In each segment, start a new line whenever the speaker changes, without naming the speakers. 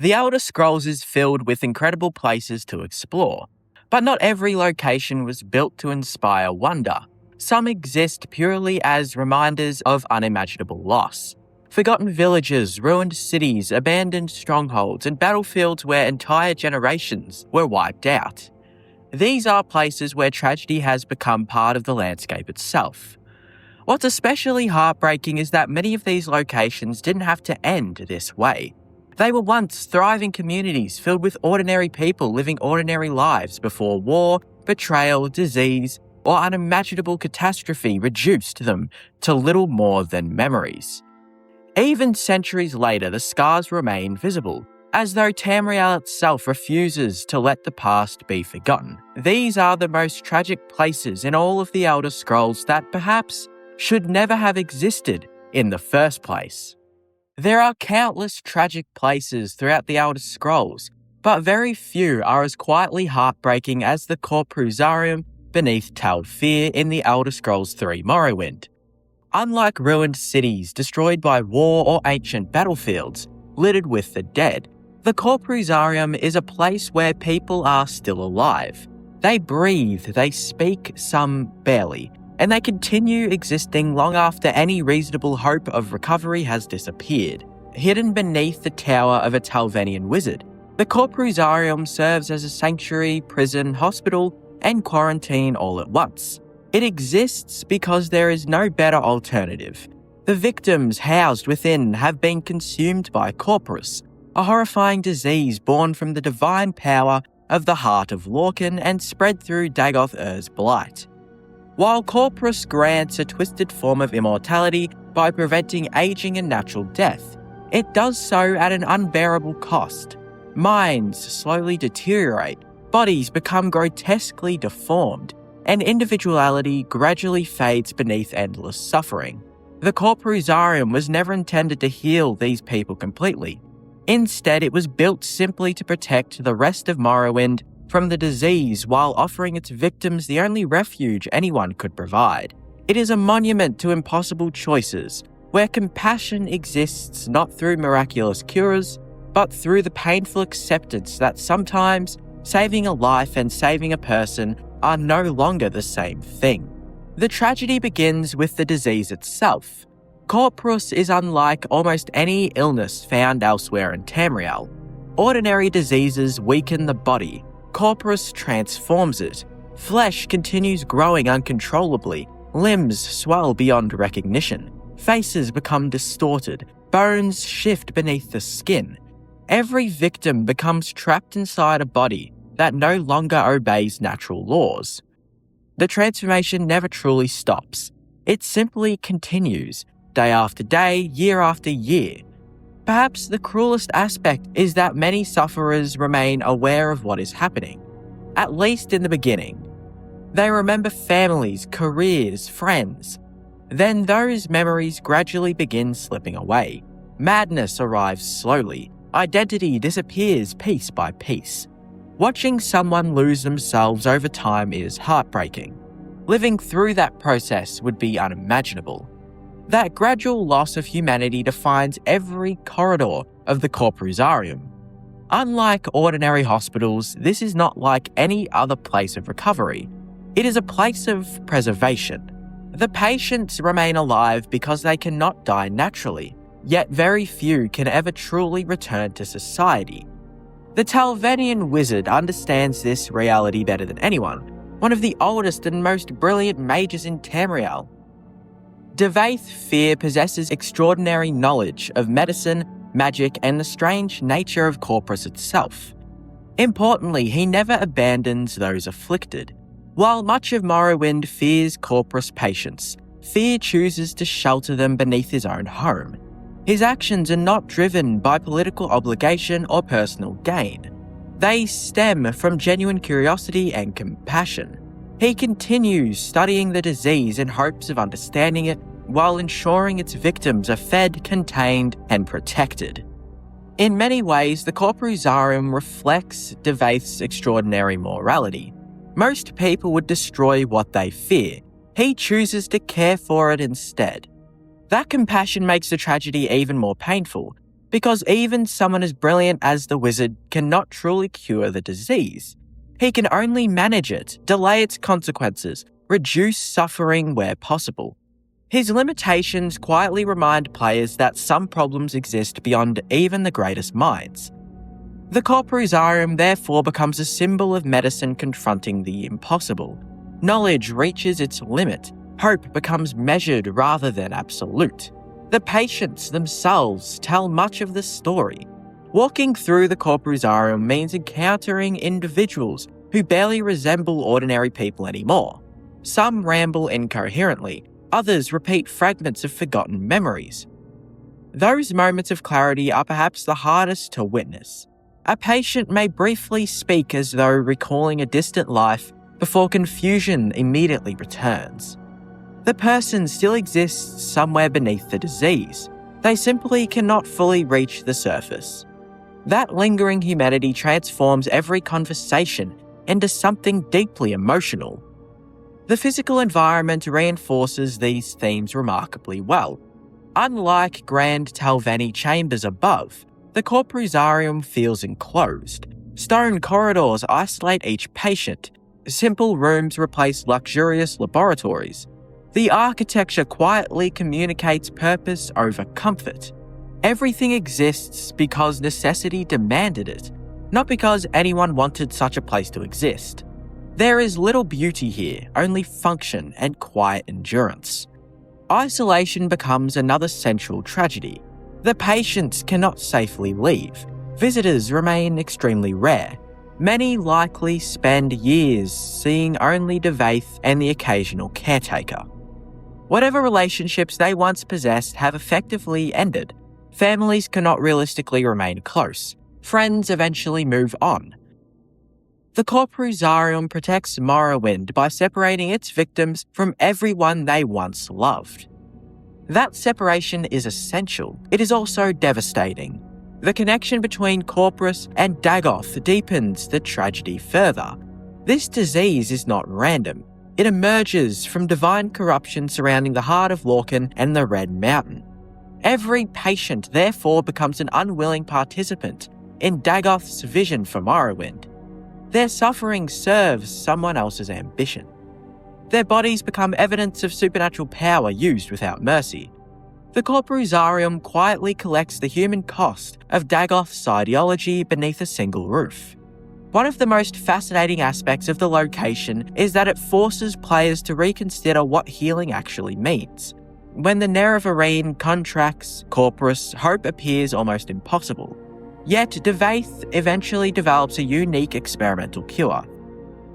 The Elder Scrolls is filled with incredible places to explore, but not every location was built to inspire wonder. Some exist purely as reminders of unimaginable loss. Forgotten villages, ruined cities, abandoned strongholds, and battlefields where entire generations were wiped out. These are places where tragedy has become part of the landscape itself. What's especially heartbreaking is that many of these locations didn't have to end this way. They were once thriving communities filled with ordinary people living ordinary lives before war, betrayal, disease, or unimaginable catastrophe reduced them to little more than memories. Even centuries later, the scars remain visible, as though Tamriel itself refuses to let the past be forgotten. These are the most tragic places in all of the Elder Scrolls that perhaps should never have existed in the first place. There are countless tragic places throughout the Elder Scrolls, but very few are as quietly heartbreaking as the Corpruzarium beneath Tal Fyr in the Elder Scrolls III Morrowind. Unlike ruined cities destroyed by war or ancient battlefields littered with the dead, the Corpruzarium is a place where people are still alive. They breathe, they speak, some barely, and they continue existing long after any reasonable hope of recovery has disappeared. Hidden beneath the tower of a Talvenian wizard, the Corpruzarium serves as a sanctuary, prison, hospital, and quarantine all at once. It exists because there is no better alternative. The victims housed within have been consumed by Corpus, a horrifying disease born from the divine power of the heart of Lorkhan and spread through Dagoth Ur's blight. While Corpus grants a twisted form of immortality by preventing aging and natural death, it does so at an unbearable cost. Minds slowly deteriorate, bodies become grotesquely deformed, and individuality gradually fades beneath endless suffering. The Corpruzarium was never intended to heal these people completely. Instead, it was built simply to protect the rest of Morrowind from the disease while offering its victims the only refuge anyone could provide. It is a monument to impossible choices, where compassion exists not through miraculous cures, but through the painful acceptance that sometimes saving a life and saving a person are no longer the same thing. The tragedy begins with the disease itself. Corpus is unlike almost any illness found elsewhere in Tamriel. Ordinary diseases weaken the body. Corpus transforms it. Flesh continues growing uncontrollably. Limbs swell beyond recognition. Faces become distorted. Bones shift beneath the skin. Every victim becomes trapped inside a body that no longer obeys natural laws. The transformation never truly stops. It simply continues, day after day, year after year. Perhaps the cruelest aspect is that many sufferers remain aware of what is happening, at least in the beginning. They remember families, careers, friends. Then those memories gradually begin slipping away. Madness arrives slowly. Identity disappears piece by piece. Watching someone lose themselves over time is heartbreaking. Living through that process would be unimaginable. That gradual loss of humanity defines every corridor of the Corpruzarium. Unlike ordinary hospitals, this is not like any other place of recovery. It is a place of preservation. The patients remain alive because they cannot die naturally, yet very few can ever truly return to society. The Talvenian wizard understands this reality better than anyone, one of the oldest and most brilliant mages in Tamriel. Devaith Fyr possesses extraordinary knowledge of medicine, magic, and the strange nature of Corpus itself. Importantly, he never abandons those afflicted. While much of Morrowind fears Corpus patients, Fyr chooses to shelter them beneath his own home. His actions are not driven by political obligation or personal gain. They stem from genuine curiosity and compassion. He continues studying the disease in hopes of understanding it, while ensuring its victims are fed, contained, and protected. In many ways, the Corpruzarium reflects Devaith's extraordinary morality. Most people would destroy what they fear. He chooses to care for it instead. That compassion makes the tragedy even more painful. because even someone as brilliant as the wizard cannot truly cure the disease. He can only manage it, delay its consequences, reduce suffering where possible. His limitations quietly remind players that some problems exist beyond even the greatest minds. The Corporuzarium therefore becomes a symbol of medicine confronting the impossible. Knowledge reaches its limit. Hope becomes measured rather than absolute. The patients themselves tell much of the story. Walking through the Corporuzarium means encountering individuals who barely resemble ordinary people anymore. Some ramble incoherently, others repeat fragments of forgotten memories. Those moments of clarity are perhaps the hardest to witness. A patient may briefly speak as though recalling a distant life before confusion immediately returns. The person still exists somewhere beneath the disease. They simply cannot fully reach the surface. That lingering humanity transforms every conversation into something deeply emotional. The physical environment reinforces these themes remarkably well. Unlike grand Telvanni chambers above, the Corporuzarium feels enclosed. Stone corridors isolate each patient. Simple rooms replace luxurious laboratories. The architecture quietly communicates purpose over comfort. Everything exists because necessity demanded it, not because anyone wanted such a place to exist. There is little beauty here, only function and quiet endurance. Isolation becomes another central tragedy. The patients cannot safely leave. Visitors remain extremely rare. Many likely spend years seeing only Devaith and the occasional caretaker. Whatever relationships they once possessed have effectively ended. Families cannot realistically remain close. Friends eventually move on. The Corporuzarium protects Morrowind by separating its victims from everyone they once loved. That separation is essential. It is also devastating. The connection between Corpus and Dagoth deepens the tragedy further. This disease is not random. It emerges from divine corruption surrounding the heart of Lorkhan and the Red Mountain. Every patient therefore becomes an unwilling participant in Dagoth's vision for Morrowind. Their suffering serves someone else's ambition. Their bodies become evidence of supernatural power used without mercy. The Corporuzarium quietly collects the human cost of Dagoth's ideology beneath a single roof. One of the most fascinating aspects of the location is that it forces players to reconsider what healing actually means. When the Nerevarine contracts Corpus, hope appears almost impossible. Yet Devaith eventually develops a unique experimental cure.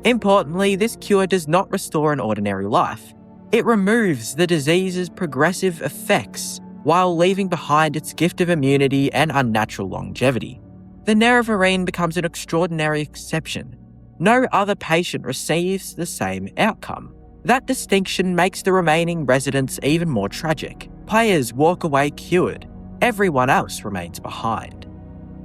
Importantly, this cure does not restore an ordinary life. It removes the disease's progressive effects while leaving behind its gift of immunity and unnatural longevity. The Nerevarine becomes an extraordinary exception. No other patient receives the same outcome. That distinction makes the remaining residents even more tragic. Players walk away cured. Everyone else remains behind.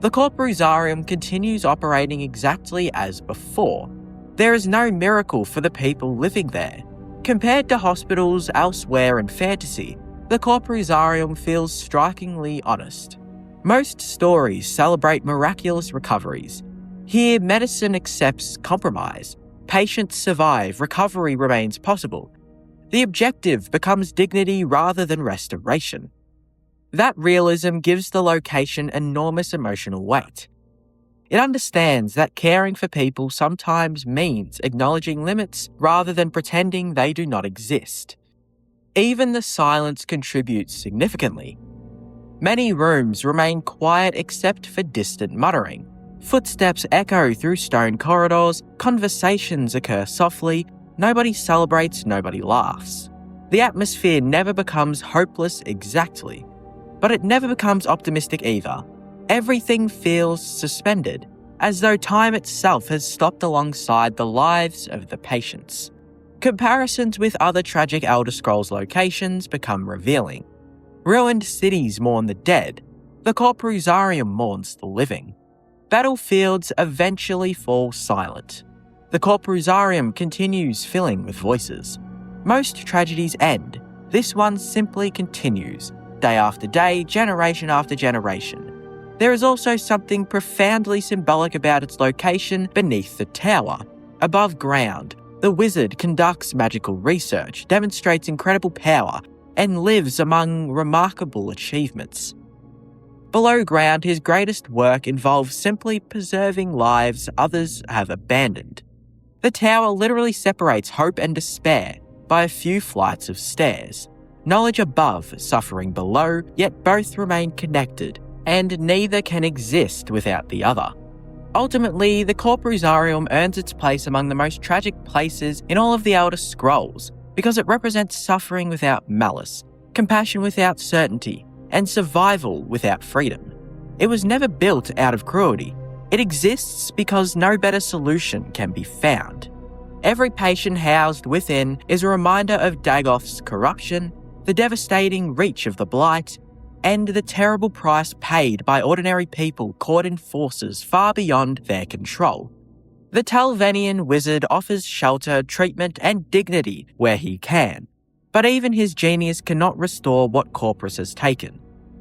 The Corporuzarium continues operating exactly as before. There is no miracle for the people living there. Compared to hospitals elsewhere in fantasy, the Corporuzarium feels strikingly honest. Most stories celebrate miraculous recoveries. Here, medicine accepts compromise. Patients survive, recovery remains possible. The objective becomes dignity rather than restoration. That realism gives the location enormous emotional weight. It understands that caring for people sometimes means acknowledging limits rather than pretending they do not exist. Even the silence contributes significantly. Many rooms remain quiet except for distant muttering. Footsteps echo through stone corridors, conversations occur softly, nobody celebrates, nobody laughs. The atmosphere never becomes hopeless exactly, but it never becomes optimistic either. Everything feels suspended, as though time itself has stopped alongside the lives of the patients. Comparisons with other tragic Elder Scrolls locations become revealing. Ruined cities mourn the dead. The Corporuzarium mourns the living. Battlefields eventually fall silent. The Corporuzarium continues filling with voices. Most tragedies end. This one simply continues, day after day, generation after generation. There is also something profoundly symbolic about its location beneath the tower. Above ground, the wizard conducts magical research, demonstrates incredible power, and lives among remarkable achievements. Below ground, his greatest work involves simply preserving lives others have abandoned. The tower literally separates hope and despair by a few flights of stairs. Knowledge above, suffering below, yet both remain connected, and neither can exist without the other. Ultimately, the Corporuzarium earns its place among the most tragic places in all of the Elder Scrolls because it represents suffering without malice, compassion without certainty, and survival without freedom. It was never built out of cruelty. It exists because no better solution can be found. Every patient housed within is a reminder of Dagoth's corruption, the devastating reach of the Blight, and the terrible price paid by ordinary people caught in forces far beyond their control. The Talvenian wizard offers shelter, treatment, and dignity where he can, but even his genius cannot restore what Corpus has taken.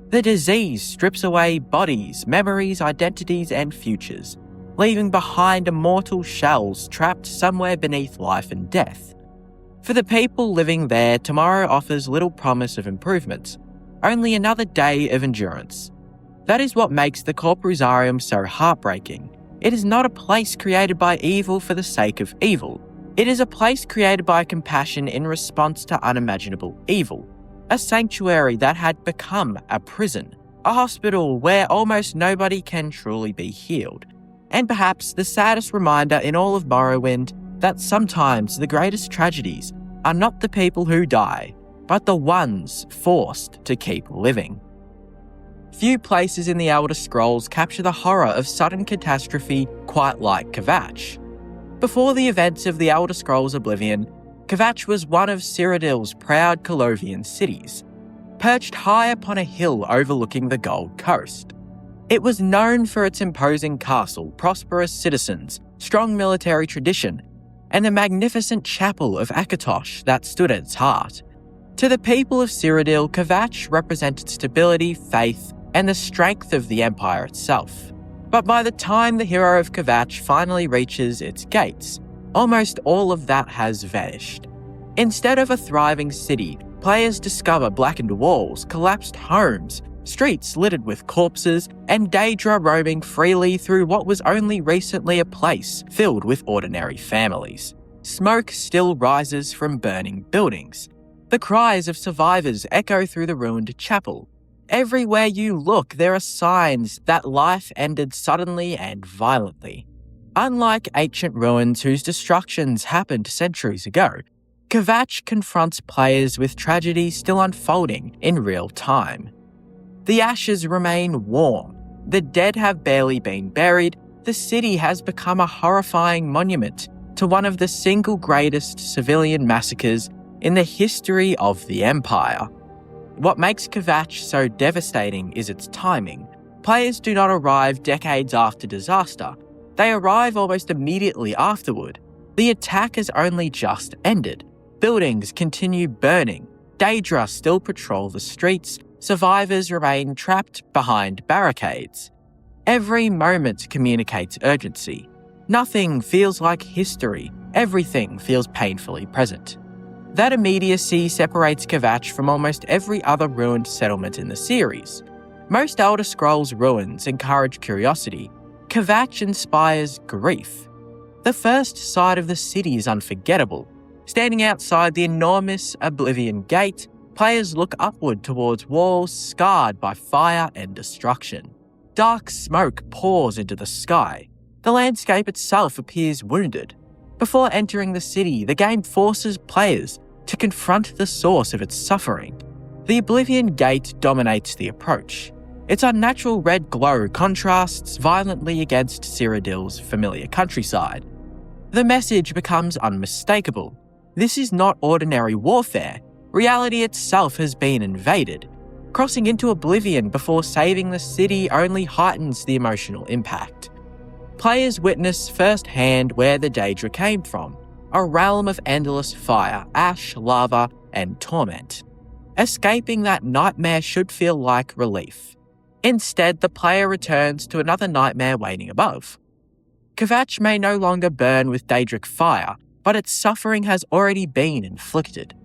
The disease strips away bodies, memories, identities, and futures, leaving behind immortal shells trapped somewhere beneath life and death. For the people living there, tomorrow offers little promise of improvements, only another day of endurance. That is what makes the Corporuzarium so heartbreaking. It is not a place created by evil for the sake of evil. It is a place created by compassion in response to unimaginable evil. A sanctuary that had become a prison. A hospital where almost nobody can truly be healed. And perhaps the saddest reminder in all of Morrowind that sometimes the greatest tragedies are not the people who die, but the ones forced to keep living. Few places in the Elder Scrolls capture the horror of sudden catastrophe quite like Kvatch. Before the events of the Elder Scrolls Oblivion, Kvatch was one of Cyrodiil's proud Colovian cities, perched high upon a hill overlooking the Gold Coast. It was known for its imposing castle, prosperous citizens, strong military tradition, and the magnificent chapel of Akatosh that stood at its heart. To the people of Cyrodiil, Kvatch represented stability, faith, and the strength of the Empire itself. But by the time the hero of Kvatch finally reaches its gates, almost all of that has vanished. Instead of a thriving city, players discover blackened walls, collapsed homes, streets littered with corpses, and Daedra roaming freely through what was only recently a place filled with ordinary families. Smoke still rises from burning buildings. The cries of survivors echo through the ruined chapel. Everywhere you look, there are signs that life ended suddenly and violently. Unlike ancient ruins whose destructions happened centuries ago, Kvatch confronts players with tragedy still unfolding in real time. The ashes remain warm, the dead have barely been buried, the city has become a horrifying monument to one of the single greatest civilian massacres in the history of the Empire. What makes Kvatch so devastating is its timing. Players do not arrive decades after disaster, they arrive almost immediately afterward. The attack has only just ended. Buildings continue burning, Daedra still patrol the streets, survivors remain trapped behind barricades. Every moment communicates urgency. Nothing feels like history, everything feels painfully present. That immediacy separates Kvatch from almost every other ruined settlement in the series. Most Elder Scrolls ruins encourage curiosity. Kvatch inspires grief. The first sight of the city is unforgettable. Standing outside the enormous Oblivion Gate, players look upward towards walls scarred by fire and destruction. Dark smoke pours into the sky. The landscape itself appears wounded. Before entering the city, the game forces players to confront the source of its suffering. The Oblivion Gate dominates the approach. Its unnatural red glow contrasts violently against Cyrodiil's familiar countryside. The message becomes unmistakable. This is not ordinary warfare. Reality itself has been invaded. Crossing into Oblivion before saving the city only heightens the emotional impact. Players witness firsthand where the Daedra came from, a realm of endless fire, ash, lava, and torment. Escaping that nightmare should feel like relief. Instead, the player returns to another nightmare waiting above. Kvatch may no longer burn with Daedric fire, but its suffering has already been inflicted.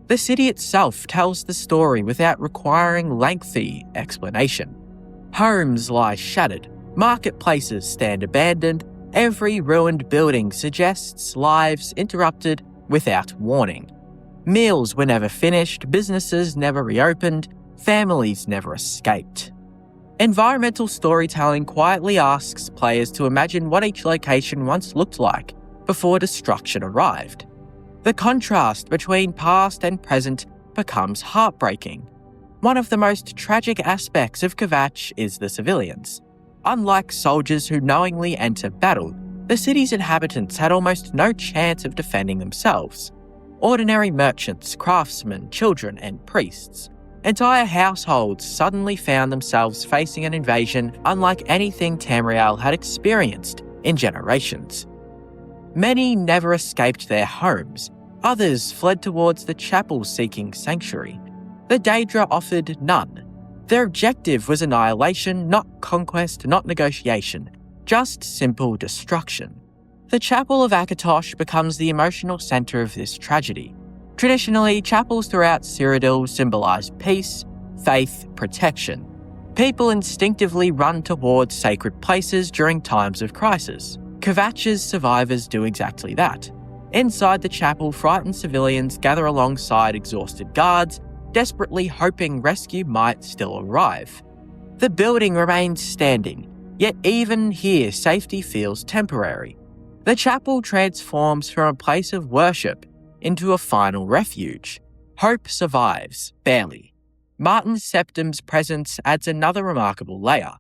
The city itself tells the story without requiring lengthy explanation. Homes lie shattered, marketplaces stand abandoned, every ruined building suggests lives interrupted without warning. Meals were never finished, businesses never reopened, families never escaped. Environmental storytelling quietly asks players to imagine what each location once looked like before destruction arrived. The contrast between past and present becomes heartbreaking. One of the most tragic aspects of Kvatch is the civilians. Unlike soldiers who knowingly enter battle, the city's inhabitants had almost no chance of defending themselves. Ordinary merchants, craftsmen, children, and priests. Entire households suddenly found themselves facing an invasion unlike anything Tamriel had experienced in generations. Many never escaped their homes. Others fled towards the chapel seeking sanctuary. The Daedra offered none. Their objective was annihilation, not conquest, not negotiation, just simple destruction. The Chapel of Akatosh becomes the emotional centre of this tragedy. Traditionally, chapels throughout Cyrodiil symbolize peace, faith, protection. People instinctively run towards sacred places during times of crisis. Kvatch's survivors do exactly that. Inside the chapel, frightened civilians gather alongside exhausted guards, desperately hoping rescue might still arrive. The building remains standing, yet even here safety feels temporary. The chapel transforms from a place of worship into a final refuge. Hope survives, barely. Martin Septim's presence adds another remarkable layer.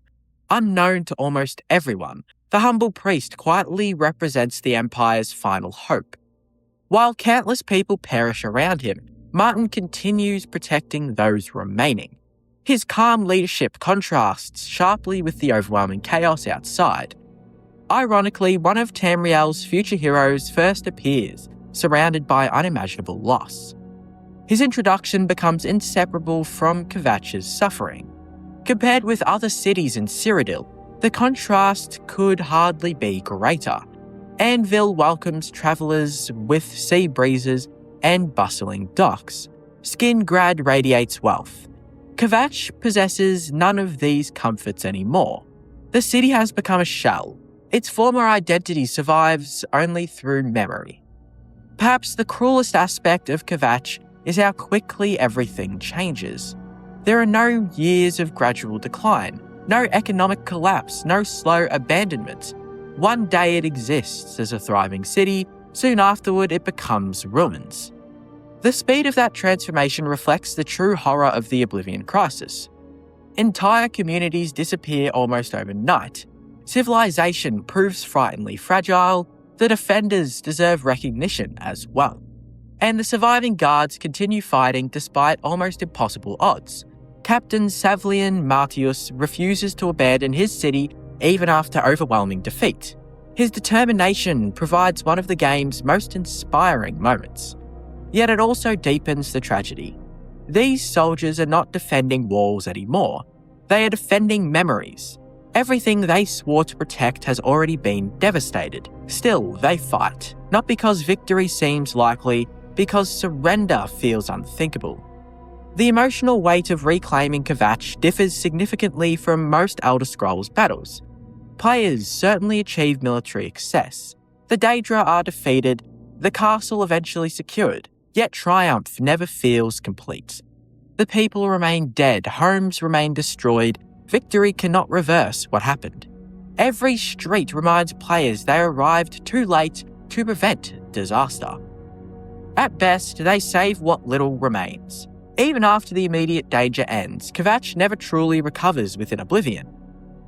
Unknown to almost everyone, the humble priest quietly represents the Empire's final hope. While countless people perish around him, Martin continues protecting those remaining. His calm leadership contrasts sharply with the overwhelming chaos outside. Ironically, one of Tamriel's future heroes first appears, surrounded by unimaginable loss. His introduction becomes inseparable from Kvatch's suffering. Compared with other cities in Cyrodiil, the contrast could hardly be greater. Anvil welcomes travellers with sea breezes and bustling docks. Skingrad radiates wealth. Kvatch possesses none of these comforts anymore. The city has become a shell. Its former identity survives only through memory. Perhaps the cruelest aspect of Kvatch is how quickly everything changes. There are no years of gradual decline, no economic collapse, no slow abandonment. One day it exists as a thriving city, soon afterward it becomes ruins. The speed of that transformation reflects the true horror of the Oblivion Crisis. Entire communities disappear almost overnight. Civilization proves frighteningly fragile. The defenders deserve recognition as well. And the surviving guards continue fighting despite almost impossible odds. Captain Savlian Martius refuses to abandon his city even after overwhelming defeat. His determination provides one of the game's most inspiring moments. Yet it also deepens the tragedy. These soldiers are not defending walls anymore. They are defending memories. Everything they swore to protect has already been devastated. Still, they fight. Not because victory seems likely, because surrender feels unthinkable. The emotional weight of reclaiming Kvatch differs significantly from most Elder Scrolls battles. Players certainly achieve military excess. The Daedra are defeated, the castle eventually secured, yet triumph never feels complete. The people remain dead, homes remain destroyed, victory cannot reverse what happened. Every street reminds players they arrived too late to prevent disaster. At best, they save what little remains. Even after the immediate danger ends, Kvatch never truly recovers within Oblivion.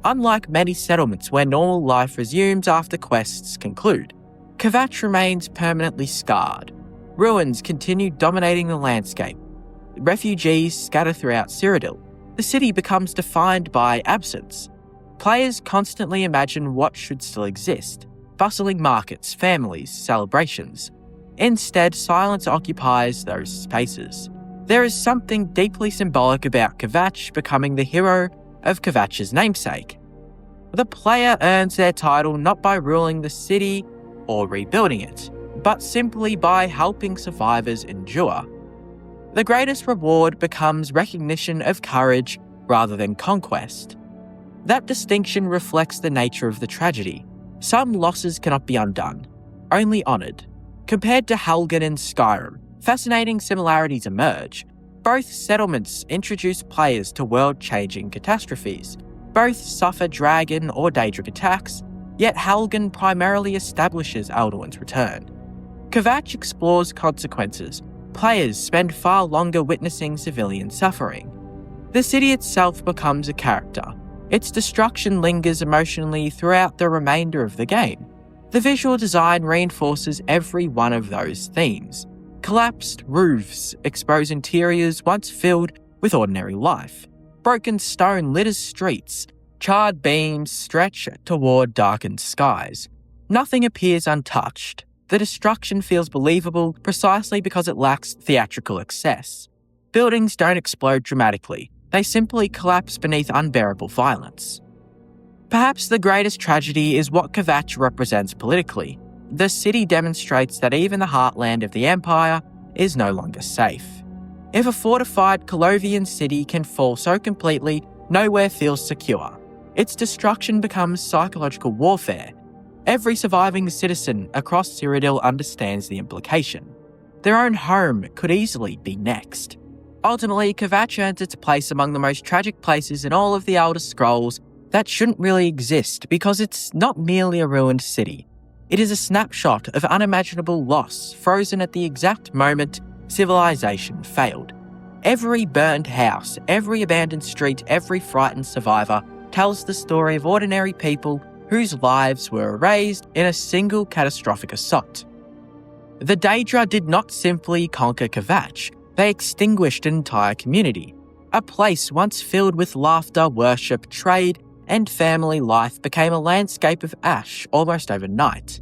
Unlike many settlements where normal life resumes after quests conclude, Kvatch remains permanently scarred. Ruins continue dominating the landscape. Refugees scatter throughout Cyrodiil. The city becomes defined by absence. Players constantly imagine what should still exist: bustling markets, families, celebrations. Instead, silence occupies those spaces. There is something deeply symbolic about Kvatch becoming the hero of Kvatch's namesake. The player earns their title not by ruling the city or rebuilding it, but simply by helping survivors endure. The greatest reward becomes recognition of courage rather than conquest. That distinction reflects the nature of the tragedy. Some losses cannot be undone, only honoured. Compared to Helgen and Skyrim, fascinating similarities emerge. Both settlements introduce players to world-changing catastrophes. Both suffer dragon or Daedric attacks, yet Helgen primarily establishes Alduin's return. Kvatch explores consequences. Players spend far longer witnessing civilian suffering. The city itself becomes a character. Its destruction lingers emotionally throughout the remainder of the game. The visual design reinforces every one of those themes. Collapsed roofs expose interiors once filled with ordinary life. Broken stone litters streets. Charred beams stretch toward darkened skies. Nothing appears untouched. The destruction feels believable precisely because it lacks theatrical excess. Buildings don't explode dramatically. They simply collapse beneath unbearable violence. Perhaps the greatest tragedy is what Kvatch represents politically. The city demonstrates that even the heartland of the Empire is no longer safe. If a fortified Colovian city can fall so completely, nowhere feels secure. Its destruction becomes psychological warfare. Every surviving citizen across Cyrodiil understands the implication. Their own home could easily be next. Ultimately, Kvatch earns its place among the most tragic places in all of the Elder Scrolls that shouldn't really exist because it's not merely a ruined city. It is a snapshot of unimaginable loss frozen at the exact moment civilization failed. Every burned house, every abandoned street, every frightened survivor tells the story of ordinary people whose lives were erased in a single catastrophic assault. The Daedra did not simply conquer Kvatch, they extinguished an entire community. A place once filled with laughter, worship, trade, and family life became a landscape of ash almost overnight.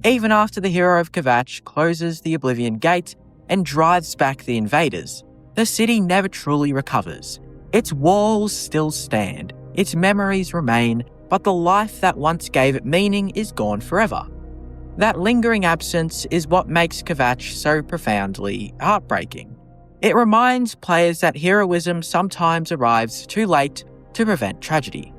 Even after the hero of Kvatch closes the Oblivion Gate and drives back the invaders, the city never truly recovers. Its walls still stand, its memories remain, but the life that once gave it meaning is gone forever. That lingering absence is what makes Kvatch so profoundly heartbreaking. It reminds players that heroism sometimes arrives too late to prevent tragedy.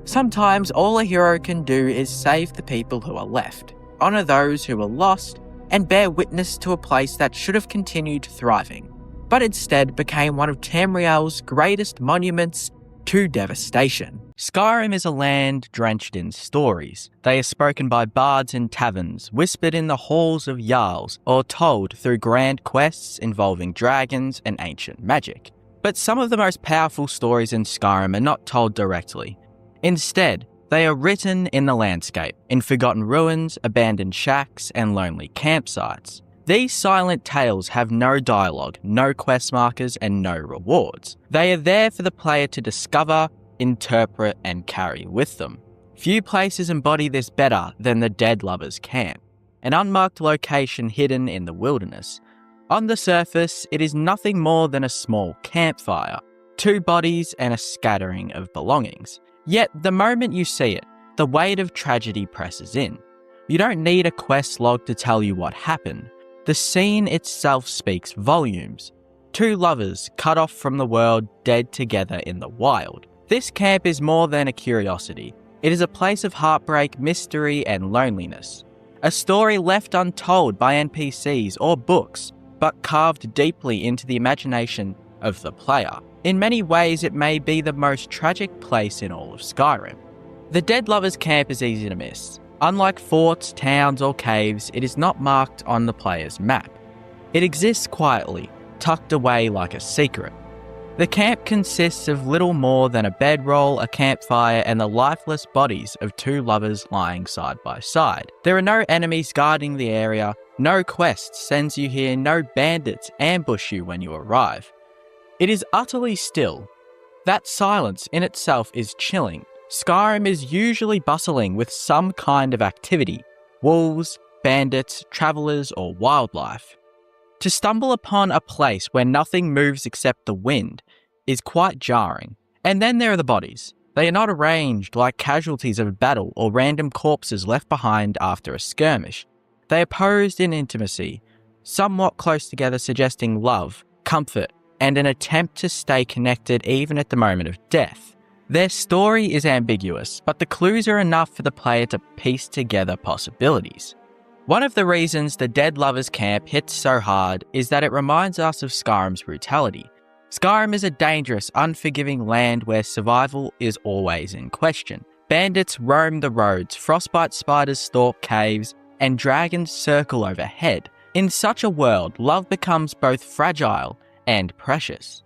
Sometimes all a hero can do is save the people who are left, honour those who were lost, and bear witness to a place that should have continued thriving, but instead became one of Tamriel's greatest monuments to devastation. Skyrim is a land drenched in stories. They are spoken by bards in taverns, whispered in the halls of jarls, or told through grand quests involving dragons and ancient magic. But some of the most powerful stories in Skyrim are not told directly. Instead, they are written in the landscape, in forgotten ruins, abandoned shacks, and lonely campsites. These silent tales have no dialogue, no quest markers, and no rewards. They are there for the player to discover, interpret, and carry with them. Few places embody this better than the Dead Lovers' Camp, an unmarked location hidden in the wilderness. On the surface, it is nothing more than a small campfire, 2 bodies and a scattering of belongings. Yet, the moment you see it, the weight of tragedy presses in. You don't need a quest log to tell you what happened. The scene itself speaks volumes. 2 lovers cut off from the world, dead together in the wild. This camp is more than a curiosity. It is a place of heartbreak, mystery, and loneliness. A story left untold by NPCs or books, but carved deeply into the imagination of the player. In many ways, it may be the most tragic place in all of Skyrim. The Dead Lovers' Camp is easy to miss. Unlike forts, towns, or caves, it is not marked on the player's map. It exists quietly, tucked away like a secret. The camp consists of little more than a bedroll, a campfire, and the lifeless bodies of 2 lovers lying side by side. There are no enemies guarding the area, no quest sends you here, no bandits ambush you when you arrive. It is utterly still. That silence in itself is chilling. Skyrim is usually bustling with some kind of activity, wolves, bandits, travellers, or wildlife. To stumble upon a place where nothing moves except the wind is quite jarring, And then there are the bodies. They are not arranged like casualties of a battle or random corpses left behind after a skirmish. They are posed in intimacy, somewhat close together, suggesting love, comfort, and an attempt to stay connected even at the moment of death. Their story is ambiguous, but the clues are enough for the player to piece together possibilities. One of the reasons the Dead Lovers Camp hits so hard is that it reminds us of Skyrim's brutality. Skyrim is a dangerous, unforgiving land where survival is always in question. Bandits roam the roads, frostbite spiders stalk caves, and dragons circle overhead. In such a world, love becomes both fragile and precious.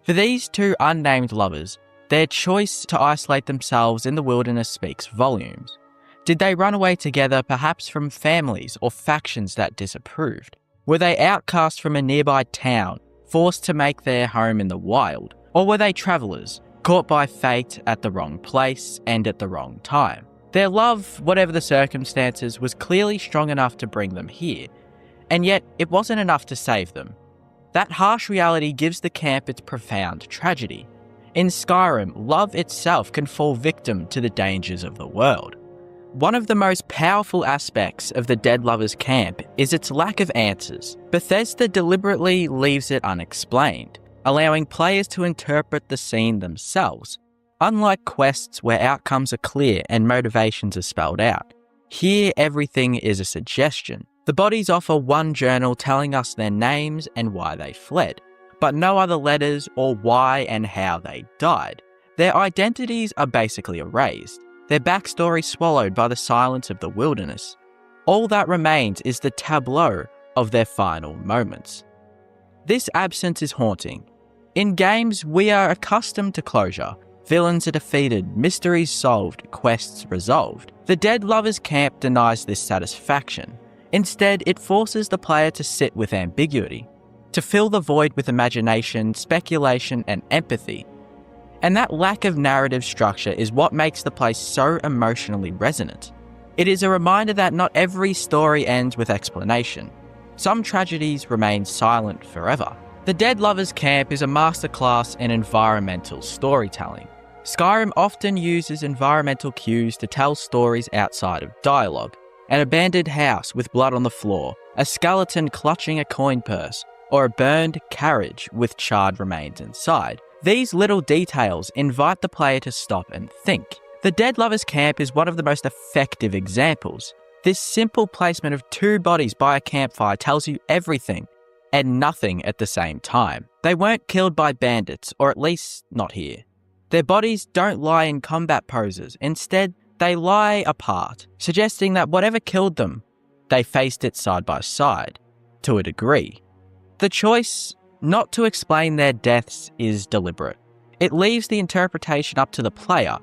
For these two unnamed lovers, their choice to isolate themselves in the wilderness speaks volumes. Did they run away together, perhaps from families or factions that disapproved? Were they outcast from a nearby town, forced to make their home in the wild? Or were they travellers, caught by fate at the wrong place and at the wrong time? Their love, whatever the circumstances, was clearly strong enough to bring them here, and yet it wasn't enough to save them. That harsh reality gives the camp its profound tragedy. In Skyrim, love itself can fall victim to the dangers of the world. One of the most powerful aspects of the Dead Lovers Camp is its lack of answers. Bethesda deliberately leaves it unexplained, allowing players to interpret the scene themselves. Unlike quests where outcomes are clear and motivations are spelled out, here everything is a suggestion. The bodies offer one journal telling us their names and why they fled, but no other letters or why and how they died. Their identities are basically erased, their backstory swallowed by the silence of the wilderness. All that remains is the tableau of their final moments. This absence is haunting. In games, we are accustomed to closure. Villains are defeated, mysteries solved, quests resolved. The Dead Lovers Camp denies this satisfaction. Instead, it forces the player to sit with ambiguity, to fill the void with imagination, speculation, and empathy. And that lack of narrative structure is what makes the place so emotionally resonant. It is a reminder that not every story ends with explanation. Some tragedies remain silent forever. The Dead Lovers Camp is a masterclass in environmental storytelling. Skyrim often uses environmental cues to tell stories outside of dialogue. An abandoned house with blood on the floor, a skeleton clutching a coin purse, or a burned carriage with charred remains inside. These little details invite the player to stop and think. The Dead Lovers Camp is one of the most effective examples. This simple placement of two bodies by a campfire tells you everything and nothing at the same time. They weren't killed by bandits, or at least not here. Their bodies don't lie in combat poses. Instead, they lie apart, suggesting that whatever killed them, they faced it side by side, to a degree. The choice not to explain their deaths is deliberate. It leaves the interpretation up to the player,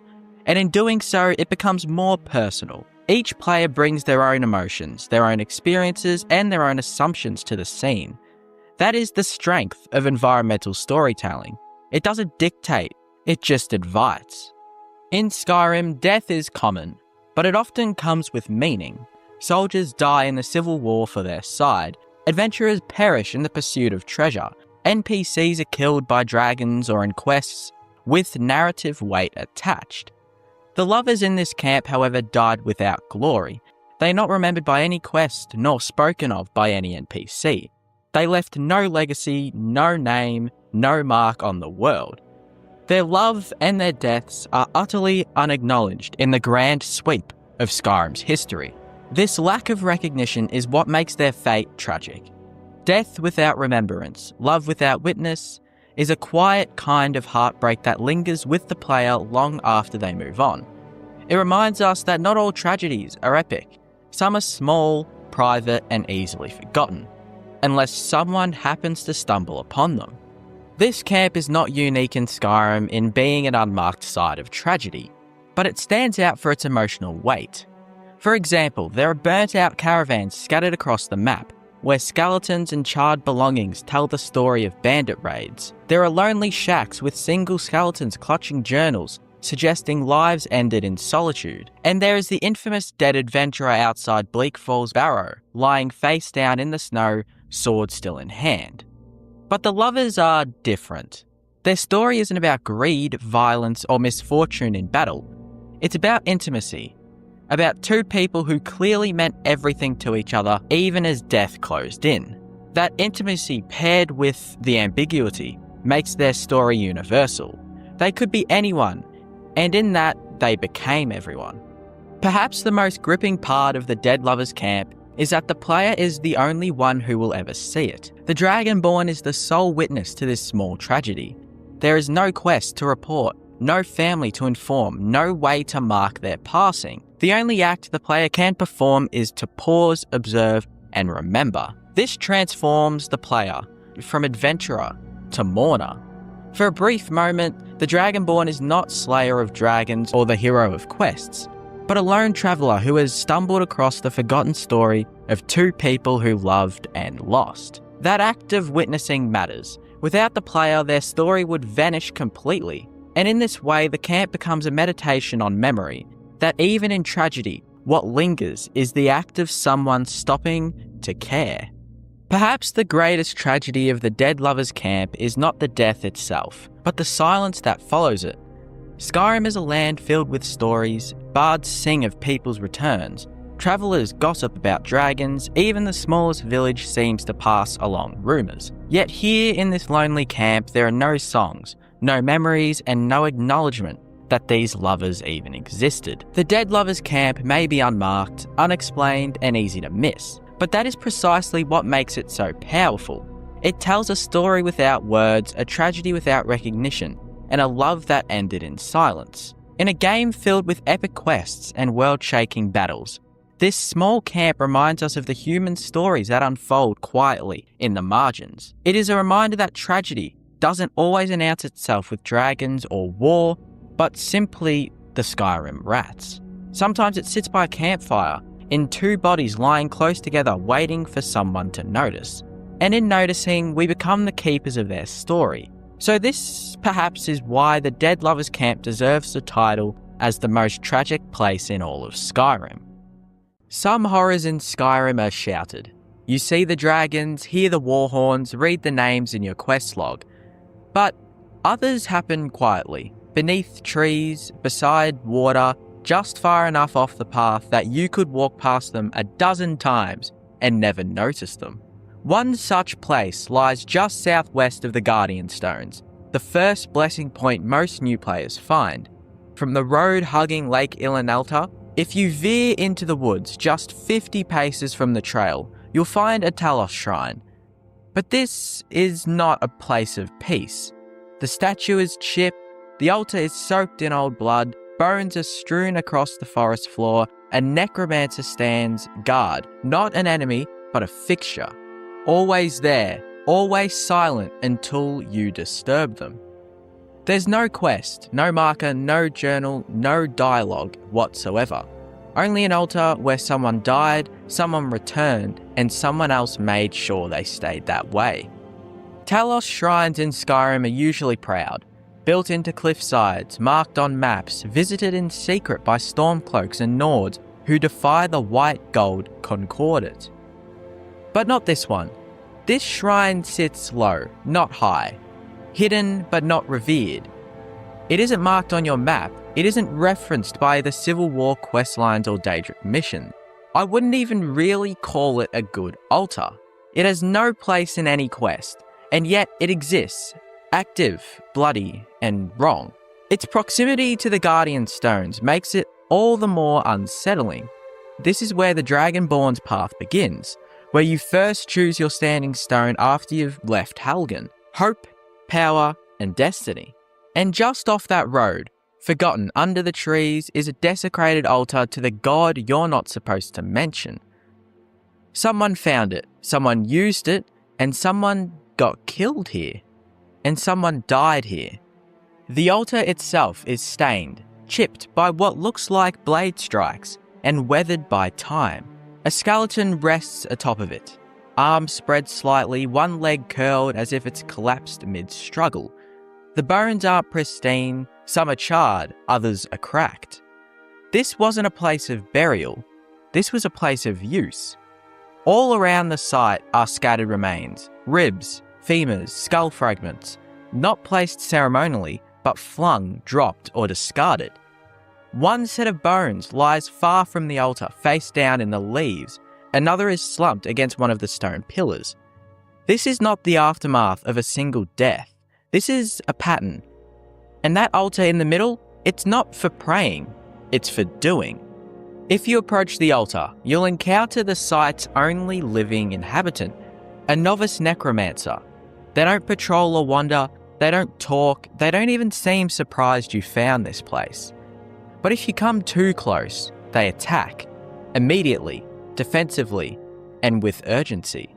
and in doing so, it becomes more personal. Each player brings their own emotions, their own experiences, and their own assumptions to the scene. That is the strength of environmental storytelling. It doesn't dictate, it just invites. In Skyrim, death is common, but it often comes with meaning. Soldiers die in the civil war for their side. Adventurers perish in the pursuit of treasure. NPCs are killed by dragons or in quests with narrative weight attached. The lovers in this camp, however, died without glory. They are not remembered by any quest, nor spoken of by any NPC. They left no legacy, no name, no mark on the world. Their love and their deaths are utterly unacknowledged in the grand sweep of Skyrim's history. This lack of recognition is what makes their fate tragic. Death without remembrance, love without witness, is a quiet kind of heartbreak that lingers with the player long after they move on. It reminds us that not all tragedies are epic. Some are small, private, and easily forgotten, unless someone happens to stumble upon them. This camp is not unique in Skyrim in being an unmarked side of tragedy, but it stands out for its emotional weight. For example, there are burnt-out caravans scattered across the map, where skeletons and charred belongings tell the story of bandit raids. There are lonely shacks with single skeletons clutching journals, suggesting lives ended in solitude. And there is the infamous dead adventurer outside Bleak Falls Barrow, lying face down in the snow, sword still in hand. But the lovers are different. Their story isn't about greed, violence, or misfortune in battle. It's about intimacy, about two people who clearly meant everything to each other even as death closed in. That intimacy paired with the ambiguity makes their story universal. They could be anyone, and in that, they became everyone. Perhaps the most gripping part of the Dead Lovers Camp is that the player is the only one who will ever see it. The Dragonborn is the sole witness to this small tragedy. There is no quest to report, no family to inform, no way to mark their passing. The only act the player can perform is to pause, observe, and remember. This transforms the player from adventurer to mourner. For a brief moment, the Dragonborn is not slayer of dragons or the hero of quests, but a lone traveller who has stumbled across the forgotten story of two people who loved and lost. That act of witnessing matters. Without the player, their story would vanish completely. And in this way, the camp becomes a meditation on memory, that even in tragedy, what lingers is the act of someone stopping to care. Perhaps the greatest tragedy of the Dead Lovers Camp is not the death itself, but the silence that follows it. Skyrim is a land filled with stories, bards sing of people's returns, travellers gossip about dragons, even the smallest village seems to pass along rumours. Yet here in this lonely camp there are no songs, no memories, and no acknowledgement that these lovers even existed. The Dead Lovers Camp may be unmarked, unexplained, and easy to miss, but that is precisely what makes it so powerful. It tells a story without words, a tragedy without recognition, and a love that ended in silence. In a game filled with epic quests and world-shaking battles, this small camp reminds us of the human stories that unfold quietly in the margins. It is a reminder that tragedy doesn't always announce itself with dragons or war, but simply the Skyrim rats. Sometimes it sits by a campfire, in two bodies lying close together waiting for someone to notice. And in noticing, we become the keepers of their story. So this perhaps is why the Dead Lovers Camp deserves the title as the most tragic place in all of Skyrim. Some horrors in Skyrim are shouted. You see the dragons, hear the war horns, read the names in your quest log. But others happen quietly, beneath trees, beside water, just far enough off the path that you could walk past them a dozen times and never notice them. One such place lies just southwest of the Guardian Stones, the first blessing point most new players find. From the road hugging Lake Ilinalta, if you veer into the woods just 50 paces from the trail, you'll find a Talos shrine. But this is not a place of peace. The statue is chipped, the altar is soaked in old blood, bones are strewn across the forest floor, a necromancer stands guard, not an enemy, but a fixture. Always there, always silent until you disturb them. There's no quest, no marker, no journal, no dialogue whatsoever. Only an altar where someone died, someone returned, and someone else made sure they stayed that way. Talos shrines in Skyrim are usually proud, built into cliff sides, marked on maps, visited in secret by Stormcloaks and Nords who defy the white gold Concordate. But not this one. This shrine sits low, not high. Hidden but not revered. It isn't marked on your map, it isn't referenced by the Civil War questlines or Daedric mission. I wouldn't even really call it a good altar. It has no place in any quest, and yet it exists, active, bloody, and wrong. Its proximity to the Guardian Stones makes it all the more unsettling. This is where the Dragonborn's path begins, where you first choose your standing stone after you've left Helgen. Hope, power, and destiny. And just off that road, forgotten under the trees, is a desecrated altar to the god you're not supposed to mention. Someone found it, someone used it, and someone got killed here. And someone died here. The altar itself is stained, chipped by what looks like blade strikes, and weathered by time. A skeleton rests atop of it, arms spread slightly, one leg curled as if it's collapsed mid-struggle. The bones aren't pristine, some are charred, others are cracked. This wasn't a place of burial, this was a place of use. All around the site are scattered remains, ribs, femurs, skull fragments. not placed ceremonially, but flung, dropped, or discarded. One set of bones lies far from the altar, face down in the leaves. Another is slumped against one of the stone pillars. This is not the aftermath of a single death. This is a pattern. And that altar in the middle, it's not for praying, it's for doing. If you approach the altar, you'll encounter the site's only living inhabitant, a novice necromancer. They don't patrol or wander, they don't talk, they don't even seem surprised you found this place. But if you come too close, they attack, immediately, defensively, and with urgency,